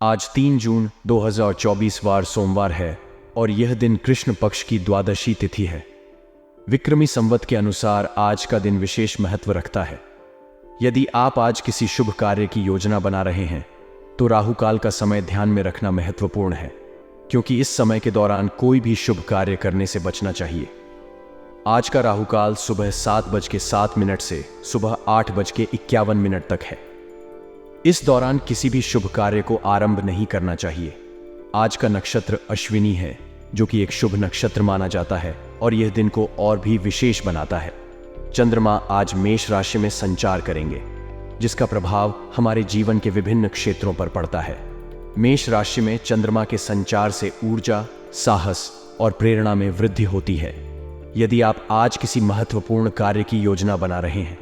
आज 3 जून 2024 वार सोमवार है और यह दिन कृष्ण पक्ष की द्वादशी तिथि है। विक्रमी संवत के अनुसार आज का दिन विशेष महत्व रखता है। यदि आप आज किसी शुभ कार्य की योजना बना रहे हैं तो राहु काल का समय ध्यान में रखना महत्वपूर्ण है, क्योंकि इस समय के दौरान कोई भी शुभ कार्य करने से बचना चाहिए। आज का राहु काल सुबह 7:07 से सुबह 8:51 तक है। इस दौरान किसी भी शुभ कार्य को आरंभ नहीं करना चाहिए। आज का नक्षत्र अश्विनी है, जो कि एक शुभ नक्षत्र माना जाता है और यह दिन को और भी विशेष बनाता है। चंद्रमा आज मेष राशि में संचार करेंगे, जिसका प्रभाव हमारे जीवन के विभिन्न क्षेत्रों पर पड़ता है। मेष राशि में चंद्रमा के संचार से ऊर्जा, साहस और प्रेरणा में वृद्धि होती है। यदि आप आज किसी महत्वपूर्ण कार्य की योजना बना रहे हैं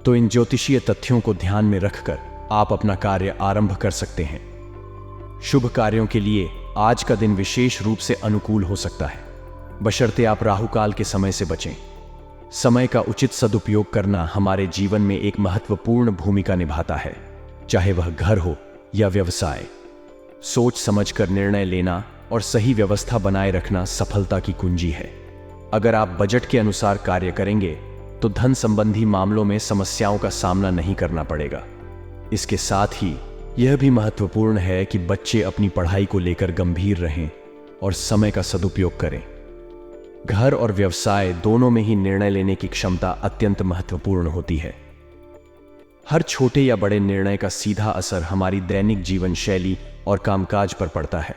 तो इन ज्योतिषीय तथ्यों को ध्यान में रखकर आप अपना कार्य आरंभ कर सकते हैं। शुभ कार्यों के लिए आज का दिन विशेष रूप से अनुकूल हो सकता है, बशर्ते आप राहु काल के समय से बचें। समय का उचित सदुपयोग करना हमारे जीवन में एक महत्वपूर्ण भूमिका निभाता है, चाहे वह घर हो या व्यवसाय। सोच समझकर निर्णय लेना और सही व्यवस्था बनाए रखना सफलता की कुंजी है। अगर आप बजट के अनुसार कार्य करेंगे तो धन संबंधी मामलों में समस्याओं का सामना नहीं करना पड़ेगा। इसके साथ ही यह भी महत्वपूर्ण है कि बच्चे अपनी पढ़ाई को लेकर गंभीर रहें और समय का सदुपयोग करें। घर और व्यवसाय दोनों में ही निर्णय लेने की क्षमता अत्यंत महत्वपूर्ण होती है। हर छोटे या बड़े निर्णय का सीधा असर हमारी दैनिक जीवन शैली और कामकाज पर पड़ता है।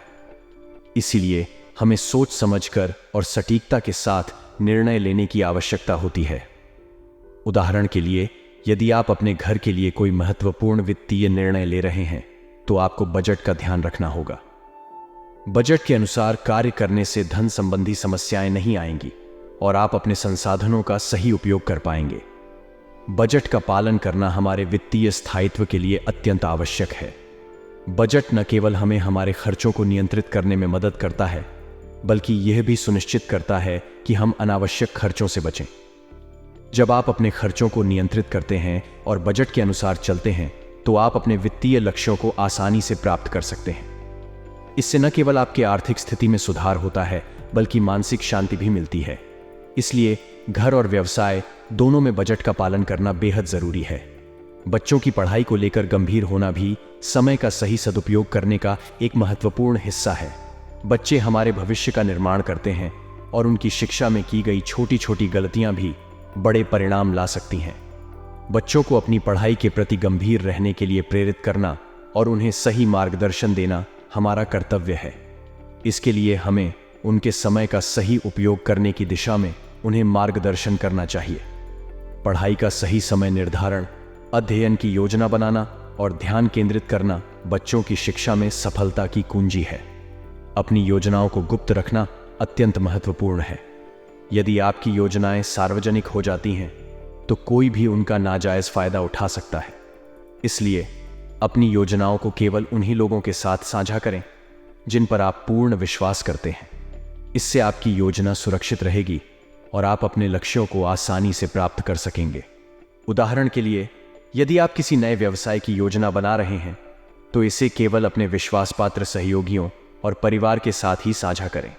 इसीलिए हमें सोच समझकर और सटीकता के साथ निर्णय लेने की आवश्यकता होती है। उदाहरण के लिए, यदि आप अपने घर के लिए कोई महत्वपूर्ण वित्तीय निर्णय ले रहे हैं तो आपको बजट का ध्यान रखना होगा। बजट के अनुसार कार्य करने से धन संबंधी समस्याएं नहीं आएंगी और आप अपने संसाधनों का सही उपयोग कर पाएंगे। बजट का पालन करना हमारे वित्तीय स्थायित्व के लिए अत्यंत आवश्यक है। बजट न केवल हमें हमारे खर्चों को नियंत्रित करने में मदद करता है, बल्कि यह भी सुनिश्चित करता है कि हम अनावश्यक खर्चों से बचें। जब आप अपने खर्चों को नियंत्रित करते हैं और बजट के अनुसार चलते हैं तो आप अपने वित्तीय लक्ष्यों को आसानी से प्राप्त कर सकते हैं। इससे न केवल आपकी आर्थिक स्थिति में सुधार होता है, बल्कि मानसिक शांति भी मिलती है। इसलिए घर और व्यवसाय दोनों में बजट का पालन करना बेहद जरूरी है। बच्चों की पढ़ाई को लेकर गंभीर होना भी समय का सही सदुपयोग करने का एक महत्वपूर्ण हिस्सा है। बच्चे हमारे भविष्य का निर्माण करते हैं और उनकी शिक्षा में की गई छोटी छोटी गलतियां भी बड़े परिणाम ला सकती हैं। बच्चों को अपनी पढ़ाई के प्रति गंभीर रहने के लिए प्रेरित करना और उन्हें सही मार्गदर्शन देना हमारा कर्तव्य है। इसके लिए हमें उनके समय का सही उपयोग करने की दिशा में उन्हें मार्गदर्शन करना चाहिए। पढ़ाई का सही समय निर्धारण, अध्ययन की योजना बनाना और ध्यान केंद्रित करना बच्चों की शिक्षा में सफलता की कुंजी है। अपनी योजनाओं को गुप्त रखना अत्यंत महत्वपूर्ण है। यदि आपकी योजनाएं सार्वजनिक हो जाती हैं तो कोई भी उनका नाजायज फायदा उठा सकता है। इसलिए अपनी योजनाओं को केवल उन्हीं लोगों के साथ साझा करें जिन पर आप पूर्ण विश्वास करते हैं। इससे आपकी योजना सुरक्षित रहेगी और आप अपने लक्ष्यों को आसानी से प्राप्त कर सकेंगे। उदाहरण के लिए, यदि आप किसी नए व्यवसाय की योजना बना रहे हैं तो इसे केवल अपने विश्वासपात्र सहयोगियों और परिवार के साथ ही साझा करें।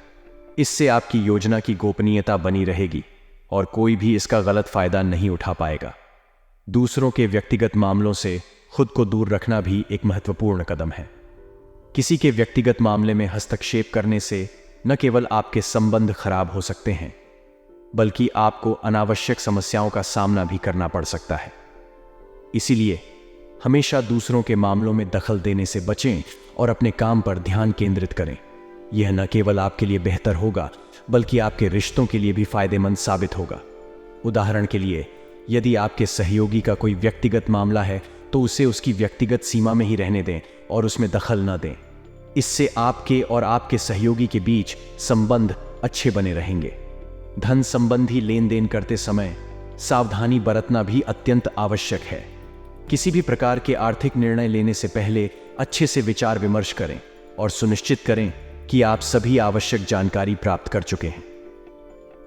इससे आपकी योजना की गोपनीयता बनी रहेगी और कोई भी इसका गलत फायदा नहीं उठा पाएगा। दूसरों के व्यक्तिगत मामलों से खुद को दूर रखना भी एक महत्वपूर्ण कदम है। किसी के व्यक्तिगत मामले में हस्तक्षेप करने से न केवल आपके संबंध खराब हो सकते हैं, बल्कि आपको अनावश्यक समस्याओं का सामना भी करना पड़ सकता है। इसीलिए हमेशा दूसरों के मामलों में दखल देने से बचें और अपने काम पर ध्यान केंद्रित करें। यह न केवल आपके लिए बेहतर होगा, बल्कि आपके रिश्तों के लिए भी फायदेमंद साबित होगा। उदाहरण के लिए, यदि आपके सहयोगी का कोई व्यक्तिगत मामला है तो उसे उसकी व्यक्तिगत सीमा में ही रहने दें और उसमें दखल न दें। इससे आपके और आपके सहयोगी के बीच संबंध अच्छे बने रहेंगे। धन संबंधी लेन देन करते समय सावधानी बरतना भी अत्यंत आवश्यक है। किसी भी प्रकार के आर्थिक निर्णय लेने से पहले अच्छे से विचार विमर्श करें और सुनिश्चित करें कि आप सभी आवश्यक जानकारी प्राप्त कर चुके हैं।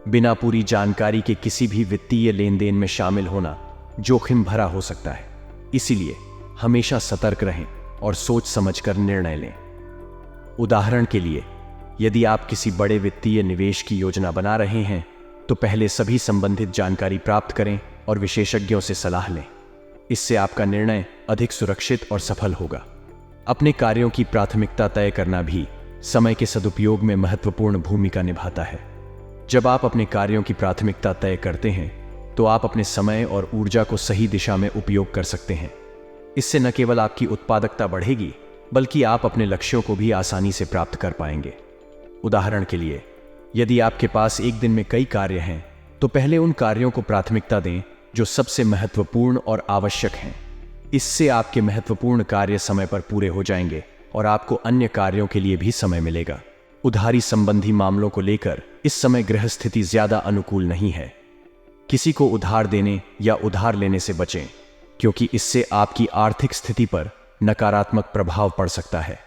बिना पूरी जानकारी के किसी भी वित्तीय लेन देन में शामिल होना जोखिम भरा हो सकता है। इसीलिए हमेशा सतर्क रहें और सोच समझकर निर्णय लें। उदाहरण के लिए, यदि आप किसी बड़े वित्तीय निवेश की योजना बना रहे हैं तो पहले सभी संबंधित जानकारी प्राप्त करें और विशेषज्ञों से सलाह लें। इससे आपका निर्णय अधिक सुरक्षित और सफल होगा। अपने कार्यों की प्राथमिकता तय करना भी समय के सदुपयोग में महत्वपूर्ण भूमिका निभाता है। जब आप अपने कार्यों की प्राथमिकता तय करते हैं तो आप अपने समय और ऊर्जा को सही दिशा में उपयोग कर सकते हैं। इससे न केवल आपकी उत्पादकता बढ़ेगी, बल्कि आप अपने लक्ष्यों को भी आसानी से प्राप्त कर पाएंगे। उदाहरण के लिए, यदि आपके पास एक दिन में कई कार्य हैं तो पहले उन कार्यों को प्राथमिकता दें जो सबसे महत्वपूर्ण और आवश्यक हैं। इससे आपके महत्वपूर्ण कार्य समय पर पूरे हो जाएंगे और आपको अन्य कार्यों के लिए भी समय मिलेगा। उधारी संबंधी मामलों को लेकर इस समय ग्रह स्थिति ज्यादा अनुकूल नहीं है। किसी को उधार देने या उधार लेने से बचें, क्योंकि इससे आपकी आर्थिक स्थिति पर नकारात्मक प्रभाव पड़ सकता है।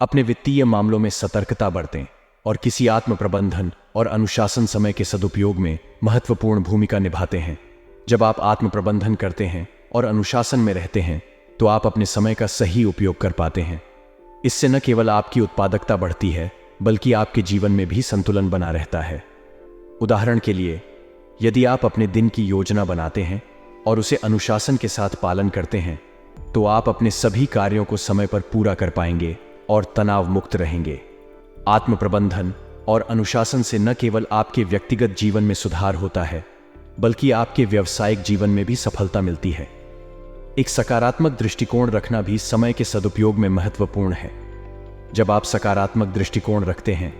अपने वित्तीय मामलों में सतर्कता बरतें और किसी आत्म प्रबंधन और अनुशासन समय के सदुपयोग में महत्वपूर्ण भूमिका निभाते हैं। जब आप आत्म प्रबंधन करते हैं और अनुशासन में रहते हैं तो आप अपने समय का सही उपयोग कर पाते हैं। इससे न केवल आपकी उत्पादकता बढ़ती है, बल्कि आपके जीवन में भी संतुलन बना रहता है। उदाहरण के लिए, यदि आप अपने दिन की योजना बनाते हैं और उसे अनुशासन के साथ पालन करते हैं तो आप अपने सभी कार्यों को समय पर पूरा कर पाएंगे और तनाव मुक्त रहेंगे। आत्म प्रबंधन और अनुशासन से न केवल आपके व्यक्तिगत जीवन में सुधार होता है, बल्कि आपके व्यावसायिक जीवन में भी सफलता मिलती है। एक सकारात्मक दृष्टिकोण रखना भी समय के सदुपयोग में महत्वपूर्ण है। जब आप सकारात्मक दृष्टिकोण रखते हैं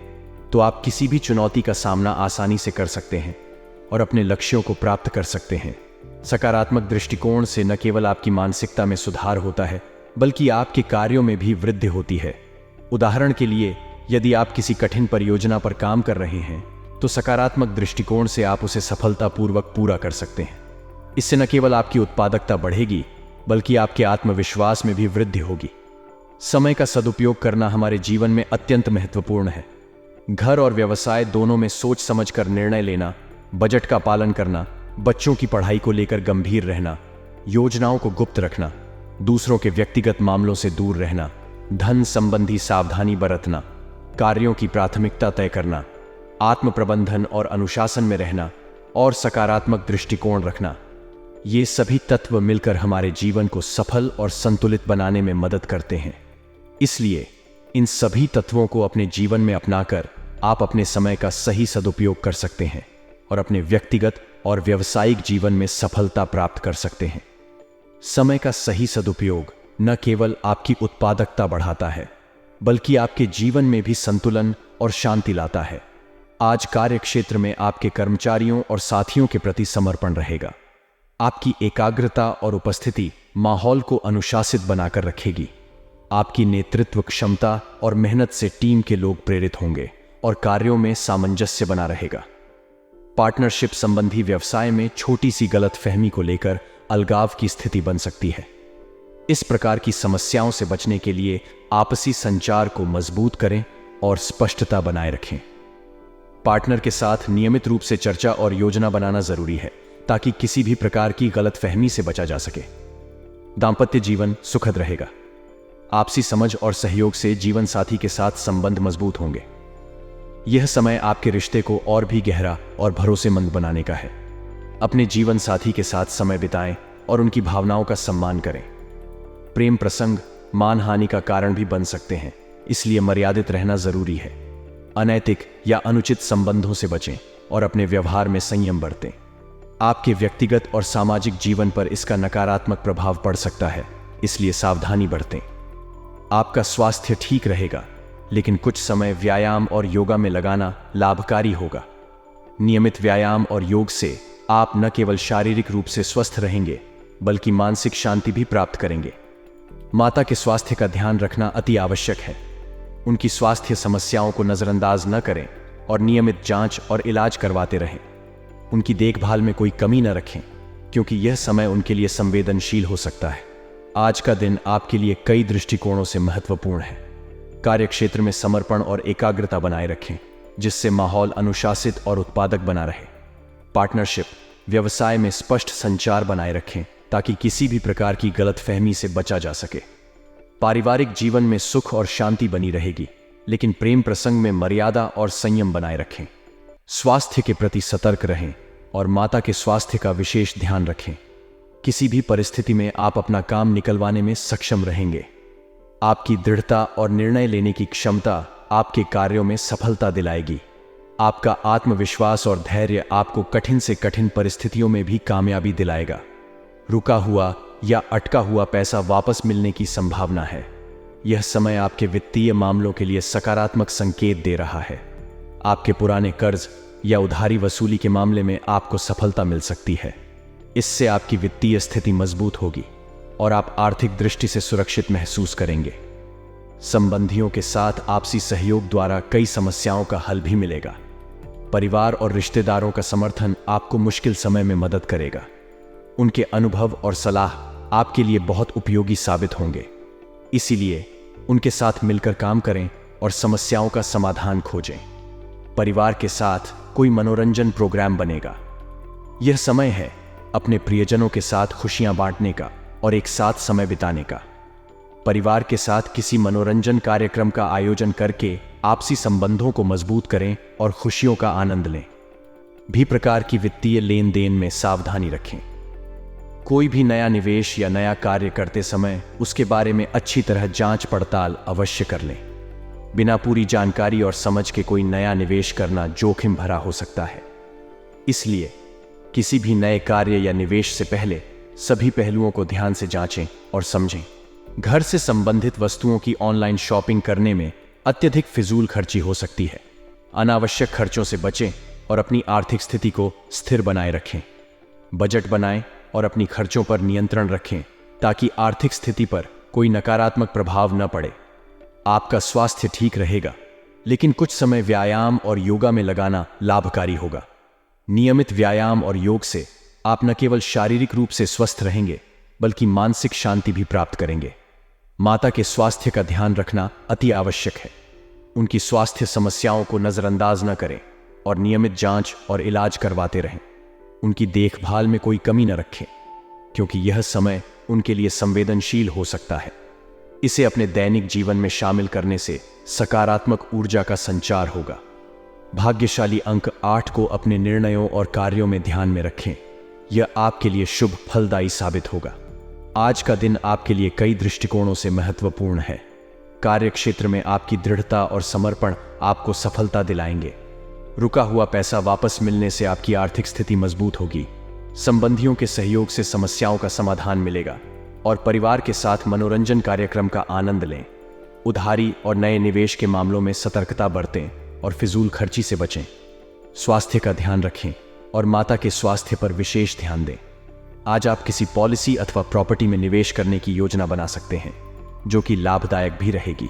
तो आप किसी भी चुनौती का सामना आसानी से कर सकते हैं और अपने लक्ष्यों को प्राप्त कर सकते हैं। सकारात्मक दृष्टिकोण से न केवल आपकी मानसिकता में सुधार होता है, बल्कि आपके कार्यों में भी वृद्धि होती है। उदाहरण के लिए, यदि आप किसी कठिन परियोजना पर काम कर रहे हैं तो सकारात्मक दृष्टिकोण से आप उसे सफलतापूर्वक पूरा कर सकते हैं। इससे न केवल आपकी उत्पादकता बढ़ेगी, बल्कि आपके आत्मविश्वास में भी वृद्धि होगी। समय का सदुपयोग करना हमारे जीवन में अत्यंत महत्वपूर्ण है। घर और व्यवसाय दोनों में सोच समझकर निर्णय लेना, बजट का पालन करना, बच्चों की पढ़ाई को लेकर गंभीर रहना, योजनाओं को गुप्त रखना, दूसरों के व्यक्तिगत मामलों से दूर रहना, धन संबंधी सावधानी बरतना, कार्यों की प्राथमिकता तय करना, आत्म प्रबंधन और अनुशासन में रहना और सकारात्मक दृष्टिकोण रखना, ये सभी तत्व मिलकर हमारे जीवन को सफल और संतुलित बनाने में मदद करते हैं। इसलिए इन सभी तत्वों को अपने जीवन में अपनाकर आप अपने समय का सही सदुपयोग कर सकते हैं और अपने व्यक्तिगत और व्यावसायिक जीवन में सफलता प्राप्त कर सकते हैं। समय का सही सदुपयोग न केवल आपकी उत्पादकता बढ़ाता है, बल्कि आपके जीवन में भी संतुलन और शांति लाता है। आज कार्यक्षेत्र में आपके कर्मचारियों और साथियों के प्रति समर्पण रहेगा। आपकी एकाग्रता और उपस्थिति माहौल को अनुशासित बनाकर रखेगी। आपकी नेतृत्व क्षमता और मेहनत से टीम के लोग प्रेरित होंगे और कार्यों में सामंजस्य बना रहेगा। पार्टनरशिप संबंधी व्यवसाय में छोटी सी गलतफहमी को लेकर अलगाव की स्थिति बन सकती है। इस प्रकार की समस्याओं से बचने के लिए आपसी संचार को मजबूत करें और स्पष्टता बनाए रखें। पार्टनर के साथ नियमित रूप से चर्चा और योजना बनाना जरूरी है ताकि किसी भी प्रकार की गलतफहमी से बचा जा सके। दांपत्य जीवन सुखद रहेगा। आपसी समझ और सहयोग से जीवन साथी के साथ संबंध मजबूत होंगे। यह समय आपके रिश्ते को और भी गहरा और भरोसेमंद बनाने का है। अपने जीवन साथी के साथ समय बिताएं और उनकी भावनाओं का सम्मान करें। प्रेम प्रसंग मानहानि का कारण भी बन सकते हैं, इसलिए मर्यादित रहना जरूरी है। अनैतिक या अनुचित संबंधों से बचें और अपने व्यवहार में संयम बरतें। आपके व्यक्तिगत और सामाजिक जीवन पर इसका नकारात्मक प्रभाव पड़ सकता है, इसलिए सावधानी बरतें। आपका स्वास्थ्य ठीक रहेगा, लेकिन कुछ समय व्यायाम और योगा में लगाना लाभकारी होगा। नियमित व्यायाम और योग से आप न केवल शारीरिक रूप से स्वस्थ रहेंगे, बल्कि मानसिक शांति भी प्राप्त करेंगे। माता के स्वास्थ्य का ध्यान रखना अति आवश्यक है। उनकी स्वास्थ्य समस्याओं को नजरअंदाज न करें और नियमित जांच और इलाज करवाते रहें। उनकी देखभाल में कोई कमी न रखें, क्योंकि यह समय उनके लिए संवेदनशील हो सकता है। आज का दिन आपके लिए कई दृष्टिकोणों से महत्वपूर्ण है। कार्यक्षेत्र में समर्पण और एकाग्रता बनाए रखें, जिससे माहौल अनुशासित और उत्पादक बना रहे। पार्टनरशिप व्यवसाय में स्पष्ट संचार बनाए रखें ताकि किसी भी प्रकार की गलतफहमी से बचा जा सके। पारिवारिक जीवन में सुख और शांति बनी रहेगी, लेकिन प्रेम प्रसंग में मर्यादा और संयम बनाए रखें। स्वास्थ्य के प्रति सतर्क रहें और माता के स्वास्थ्य का विशेष ध्यान रखें। किसी भी परिस्थिति में आप अपना काम निकलवाने में सक्षम रहेंगे। आपकी दृढ़ता और निर्णय लेने की क्षमता आपके कार्यों में सफलता दिलाएगी। आपका आत्मविश्वास और धैर्य आपको कठिन से कठिन परिस्थितियों में भी कामयाबी दिलाएगा। रुका हुआ या अटका हुआ पैसा वापस मिलने की संभावना है। यह समय आपके वित्तीय मामलों के लिए सकारात्मक संकेत दे रहा है। आपके पुराने कर्ज या उधारी वसूली के मामले में आपको सफलता मिल सकती है। इससे आपकी वित्तीय स्थिति मजबूत होगी और आप आर्थिक दृष्टि से सुरक्षित महसूस करेंगे। संबंधियों के साथ आपसी सहयोग द्वारा कई समस्याओं का हल भी मिलेगा। परिवार और रिश्तेदारों का समर्थन आपको मुश्किल समय में मदद करेगा। उनके अनुभव और सलाह आपके लिए बहुत उपयोगी साबित होंगे। इसीलिए उनके साथ मिलकर काम करें और समस्याओं का समाधान खोजें। परिवार के साथ कोई मनोरंजन प्रोग्राम बनेगा। यह समय है अपने प्रियजनों के साथ खुशियां बांटने का और एक साथ समय बिताने का। परिवार के साथ किसी मनोरंजन कार्यक्रम का आयोजन करके आपसी संबंधों को मजबूत करें और खुशियों का आनंद लें। भी प्रकार की वित्तीय लेन देन में सावधानी रखें। कोई भी नया निवेश या नया कार्य करते समय उसके बारे में अच्छी तरह जांच पड़ताल अवश्य कर लें। बिना पूरी जानकारी और समझ के कोई नया निवेश करना जोखिम भरा हो सकता है। इसलिए किसी भी नए कार्य या निवेश से पहले सभी पहलुओं को ध्यान से जांचें और समझें। घर से संबंधित वस्तुओं की ऑनलाइन शॉपिंग करने में अत्यधिक फिजूल खर्ची हो सकती है। अनावश्यक खर्चों से बचें और अपनी आर्थिक स्थिति को स्थिर बनाए रखें। बजट बनाएं और अपनी खर्चों पर नियंत्रण रखें ताकि आर्थिक स्थिति पर कोई नकारात्मक प्रभाव न पड़े। आपका स्वास्थ्य ठीक रहेगा, लेकिन कुछ समय व्यायाम और योगा में लगाना लाभकारी होगा। नियमित व्यायाम और योग से आप न केवल शारीरिक रूप से स्वस्थ रहेंगे, बल्कि मानसिक शांति भी प्राप्त करेंगे। माता के स्वास्थ्य का ध्यान रखना अति आवश्यक है। उनकी स्वास्थ्य समस्याओं को नजरअंदाज न करें और नियमित जांच और इलाज करवाते रहें। उनकी देखभाल में कोई कमी न रखें, क्योंकि यह समय उनके लिए संवेदनशील हो सकता है। इसे अपने दैनिक जीवन में शामिल करने से सकारात्मक ऊर्जा का संचार होगा। भाग्यशाली अंक 8 को अपने निर्णयों और कार्यों में ध्यान में रखें। यह आपके लिए शुभ फलदायी साबित होगा। आज का दिन आपके लिए कई दृष्टिकोणों से महत्वपूर्ण है। कार्यक्षेत्र में आपकी दृढ़ता और समर्पण आपको सफलता दिलाएंगे। रुका हुआ पैसा वापस मिलने से आपकी आर्थिक स्थिति मजबूत होगी। संबंधियों के सहयोग से समस्याओं का समाधान मिलेगा और परिवार के साथ मनोरंजन कार्यक्रम का आनंद लें। उधारी और नए निवेश के मामलों में सतर्कता बरतें और फिजूल खर्ची से बचें। स्वास्थ्य का ध्यान रखें और माता के स्वास्थ्य पर विशेष ध्यान दें। आज आप किसी पॉलिसी अथवा प्रॉपर्टी में निवेश करने की योजना बना सकते हैं, जो कि लाभदायक भी रहेगी।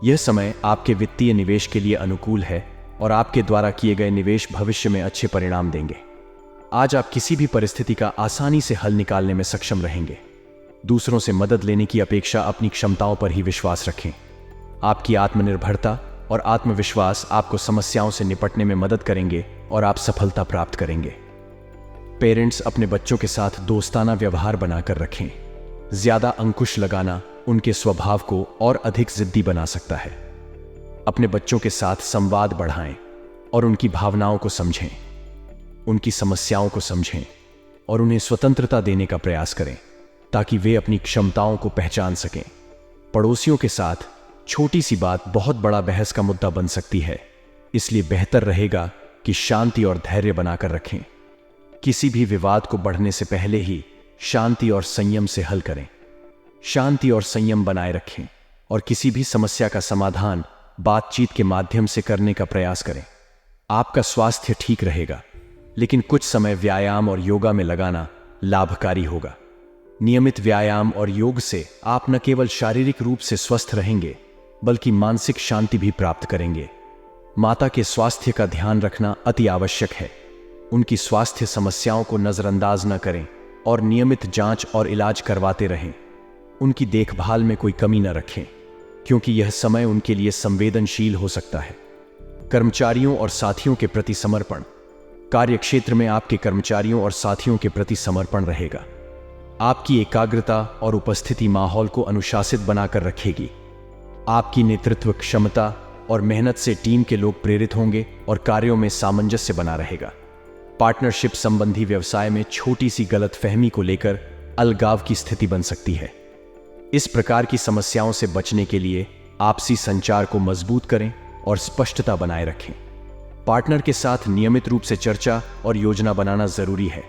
यह समय आपके वित्तीय निवेश के लिए अनुकूल है और आपके द्वारा किए गए निवेश भविष्य में अच्छे परिणाम देंगे। आज आप किसी भी परिस्थिति का आसानी से हल निकालने में सक्षम रहेंगे। दूसरों से मदद लेने की अपेक्षा अपनी क्षमताओं पर ही विश्वास रखें। आपकी आत्मनिर्भरता और आत्मविश्वास आपको समस्याओं से निपटने में मदद करेंगे और आप सफलता प्राप्त करेंगे। पेरेंट्स अपने बच्चों के साथ दोस्ताना व्यवहार बनाकर रखें। ज्यादा अंकुश लगाना उनके स्वभाव को और अधिक जिद्दी बना सकता है। अपने बच्चों के साथ संवाद बढ़ाएं और उनकी भावनाओं को समझें। उनकी समस्याओं को समझें और उन्हें स्वतंत्रता देने का प्रयास करें ताकि वे अपनी क्षमताओं को पहचान सकें। पड़ोसियों के साथ छोटी सी बात बहुत बड़ा बहस का मुद्दा बन सकती है, इसलिए बेहतर रहेगा कि शांति और धैर्य बनाकर रखें। किसी भी विवाद को बढ़ने से पहले ही शांति और संयम से हल करें। शांति और संयम बनाए रखें और किसी भी समस्या का समाधान बातचीत के माध्यम से करने का प्रयास करें। आपका स्वास्थ्य ठीक रहेगा, लेकिन कुछ समय व्यायाम और योगा में लगाना लाभकारी होगा। नियमित व्यायाम और योग से आप न केवल शारीरिक रूप से स्वस्थ रहेंगे, बल्कि मानसिक शांति भी प्राप्त करेंगे। माता के स्वास्थ्य का ध्यान रखना अति आवश्यक है। उनकी स्वास्थ्य समस्याओं को नजरअंदाज न करें और नियमित जांच और इलाज करवाते रहें। उनकी देखभाल में कोई कमी न रखें, क्योंकि यह समय उनके लिए संवेदनशील हो सकता है। कर्मचारियों और साथियों के प्रति समर्पण। कार्यक्षेत्र में आपके कर्मचारियों और साथियों के प्रति समर्पण रहेगा। आपकी एकाग्रता और उपस्थिति माहौल को अनुशासित बनाकर रखेगी। आपकी नेतृत्व क्षमता और मेहनत से टीम के लोग प्रेरित होंगे और कार्यों में सामंजस्य बना रहेगा। पार्टनरशिप संबंधी व्यवसाय में छोटी सी गलतफहमी को लेकर अलगाव की स्थिति बन सकती है। इस प्रकार की समस्याओं से बचने के लिए आपसी संचार को मजबूत करें और स्पष्टता बनाए रखें। पार्टनर के साथ नियमित रूप से चर्चा और योजना बनाना जरूरी है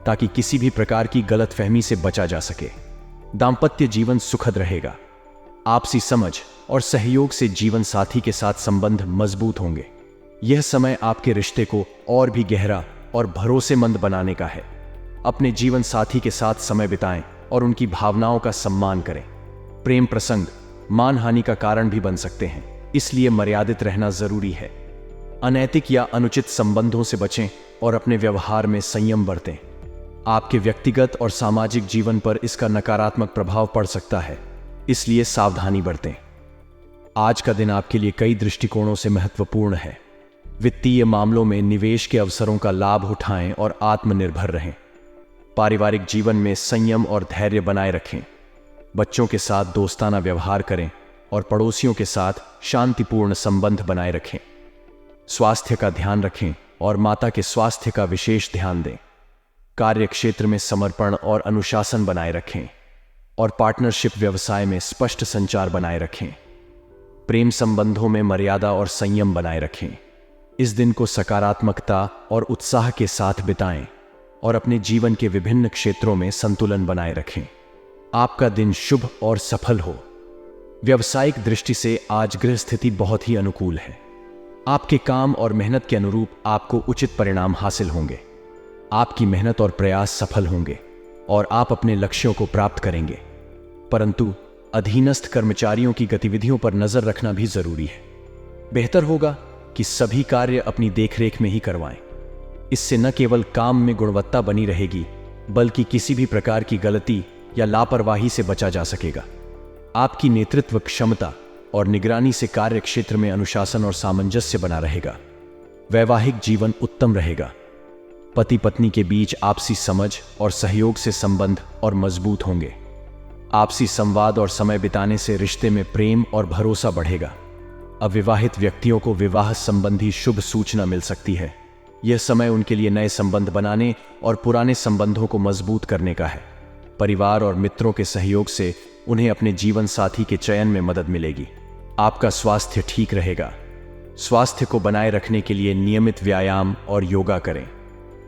ताकि किसी भी प्रकार की गलतफहमी से बचा जा सके। दांपत्य जीवन सुखद रहेगा। आपसी समझ और सहयोग से जीवन साथी के साथ संबंध मजबूत होंगे। यह समय आपके रिश्ते को और भी गहरा और भरोसेमंद बनाने का है। अपने जीवन साथी के साथ समय बिताएं और उनकी भावनाओं का सम्मान करें। प्रेम प्रसंग मानहानि का कारण भी बन सकते हैं, इसलिए मर्यादित रहना जरूरी है। अनैतिक या अनुचित संबंधों से बचें और अपने व्यवहार में संयम बरतें। आपके व्यक्तिगत और सामाजिक जीवन पर इसका नकारात्मक प्रभाव पड़ सकता है, इसलिए सावधानी बरतें। आज का दिन आपके लिए कई दृष्टिकोणों से महत्वपूर्ण है। वित्तीय मामलों में निवेश के अवसरों का लाभ उठाएं और आत्मनिर्भर रहें। पारिवारिक जीवन में संयम और धैर्य बनाए रखें। बच्चों के साथ दोस्ताना व्यवहार करें और पड़ोसियों के साथ शांतिपूर्ण संबंध बनाए रखें। स्वास्थ्य का ध्यान रखें और माता के स्वास्थ्य का विशेष ध्यान दें। कार्य क्षेत्र में समर्पण और अनुशासन बनाए रखें और पार्टनरशिप व्यवसाय में स्पष्ट संचार बनाए रखें। प्रेम संबंधों में मर्यादा और संयम बनाए रखें। इस दिन को सकारात्मकता और उत्साह के साथ बिताएं और अपने जीवन के विभिन्न क्षेत्रों में संतुलन बनाए रखें। आपका दिन शुभ और सफल हो। व्यावसायिक दृष्टि से आज गृह स्थिति बहुत ही अनुकूल है। आपके काम और मेहनत के अनुरूप आपको उचित परिणाम हासिल होंगे। आपकी मेहनत और प्रयास सफल होंगे और आप अपने लक्ष्यों को प्राप्त करेंगे। परंतु अधीनस्थ कर्मचारियों की गतिविधियों पर नजर रखना भी जरूरी है। बेहतर होगा कि सभी कार्य अपनी देखरेख में ही करवाएं। इससे न केवल काम में गुणवत्ता बनी रहेगी, बल्कि किसी भी प्रकार की गलती या लापरवाही से बचा जा सकेगा। आपकी नेतृत्व क्षमता और निगरानी से कार्य क्षेत्र में अनुशासन और सामंजस्य बना रहेगा। वैवाहिक जीवन उत्तम रहेगा। पति पत्नी के बीच आपसी समझ और सहयोग से संबंध और मजबूत होंगे। आपसी संवाद और समय बिताने से रिश्ते में प्रेम और भरोसा बढ़ेगा। अविवाहित व्यक्तियों को विवाह संबंधी शुभ सूचना मिल सकती है। यह समय उनके लिए नए संबंध बनाने और पुराने संबंधों को मजबूत करने का है। परिवार और मित्रों के सहयोग से उन्हें अपने जीवन साथी के चयन में मदद मिलेगी। आपका स्वास्थ्य ठीक रहेगा। स्वास्थ्य को बनाए रखने के लिए नियमित व्यायाम और योगा करें।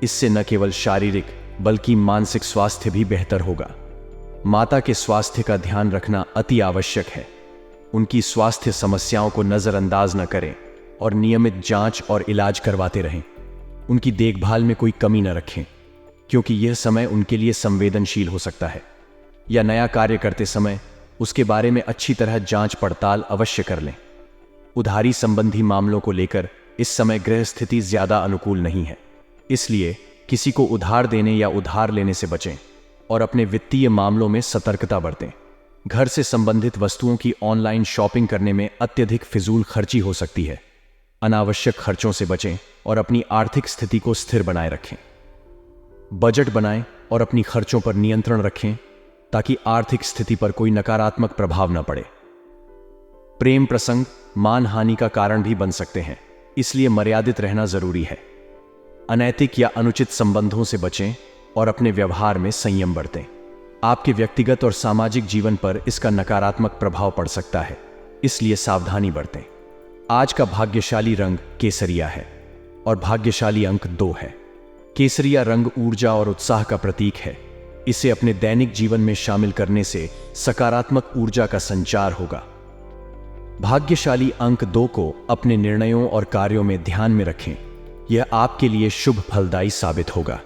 इससे न केवल शारीरिक बल्कि मानसिक स्वास्थ्य भी बेहतर होगा। माता के स्वास्थ्य का ध्यान रखना अति आवश्यक है। उनकी स्वास्थ्य समस्याओं को नजरअंदाज न करें और नियमित जांच और इलाज करवाते रहें। उनकी देखभाल में कोई कमी न रखें, क्योंकि यह समय उनके लिए संवेदनशील हो सकता है। या नया कार्य करते समय उसके बारे में अच्छी तरह जांच पड़ताल अवश्य कर लें। उधारी संबंधी मामलों को लेकर इस समय ग्रह स्थिति ज्यादा अनुकूल नहीं है, इसलिए किसी को उधार देने या उधार लेने से बचें और अपने वित्तीय मामलों में सतर्कता बरतें। घर से संबंधित वस्तुओं की ऑनलाइन शॉपिंग करने में अत्यधिक फिजूल खर्ची हो सकती है। अनावश्यक खर्चों से बचें और अपनी आर्थिक स्थिति को स्थिर बनाए रखें। बजट बनाएं और अपनी खर्चों पर नियंत्रण रखें ताकि आर्थिक स्थिति पर कोई नकारात्मक प्रभाव न पड़े। प्रेम प्रसंग मानहानि का कारण भी बन सकते हैं, इसलिए मर्यादित रहना जरूरी है। अनैतिक या अनुचित संबंधों से बचें और अपने व्यवहार में संयम बरतें। आपके व्यक्तिगत और सामाजिक जीवन पर इसका नकारात्मक प्रभाव पड़ सकता है, इसलिए सावधानी बरतें। आज का भाग्यशाली रंग केसरिया है और भाग्यशाली अंक 2 है। केसरिया रंग ऊर्जा और उत्साह का प्रतीक है। इसे अपने दैनिक जीवन में शामिल करने से सकारात्मक ऊर्जा का संचार होगा। भाग्यशाली अंक 2 को अपने निर्णयों और कार्यों में ध्यान में रखें। यह आपके लिए शुभ फलदायी साबित होगा।